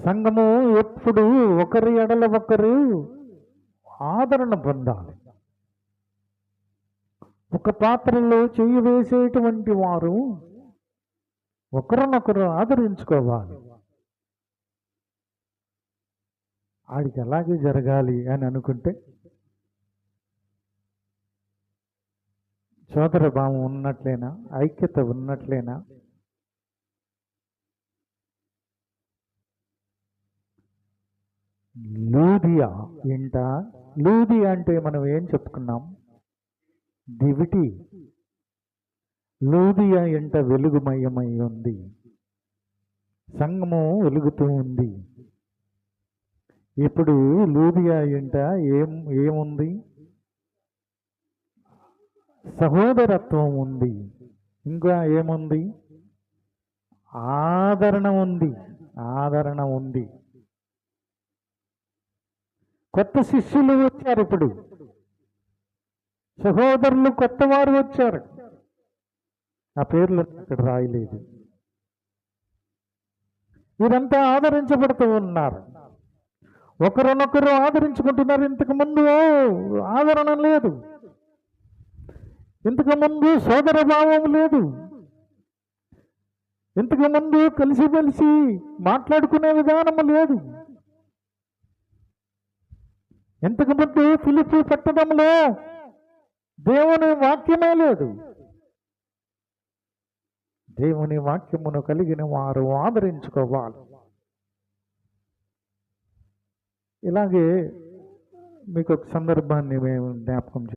సంఘము ఎప్పుడు ఒకరి ఎడల ఒకరు ఆదరణ పొందాలి. ఒక పాత్రలో చెయ్యి వేసేటువంటి వారు ఒకరినొకరు ఆదరించుకోవాలి. ఆడికి అలాగే జరగాలి అని అనుకుంటే సోదర భావం ఉన్నట్లేనా? ఐక్యత ఉన్నట్లేనా? లూదియా ఇంట, లూదియా అంటే మనం ఏం చెప్పుకున్నాం? దివిటి. లూదియా ఇంట వెలుగుమయమై ఉంది, సంఘము వెలుగుతూ ఉంది. ఇప్పుడు లూదియా ఇంట ఏముంది? సహోదరత్వం ఉంది. ఇంకా ఏముంది? ఆదరణ ఉంది. ఆదరణ ఉంది. కొత్త శిష్యులు వచ్చారు. ఇప్పుడు సహోదరులు కొత్త వారు వచ్చారు. ఆ పేర్లు ఇక్కడ రాయలేదు. వీరంతా ఆదరించబడుతూ ఉన్నారు. ఒకరినొకరు ఆదరించుకుంటున్నారు. ఇంతకు ముందు ఆదరణ లేదు. ఇంతకు ముందు సోదర భావం లేదు. ఇంతకు ముందు కలిసిమెలిసి మాట్లాడుకునే విధానము లేదు. ఇంతకు ముందు ఫిలిప్పీ పట్టణంలో దేవుని వాక్యమే లేదు. దేవుని వాక్యమును కలిగిన వారు ఆదరించుకోవాలి. ఇలాగే మీకు ఒక సందర్భాన్ని మేము జ్ఞాపకం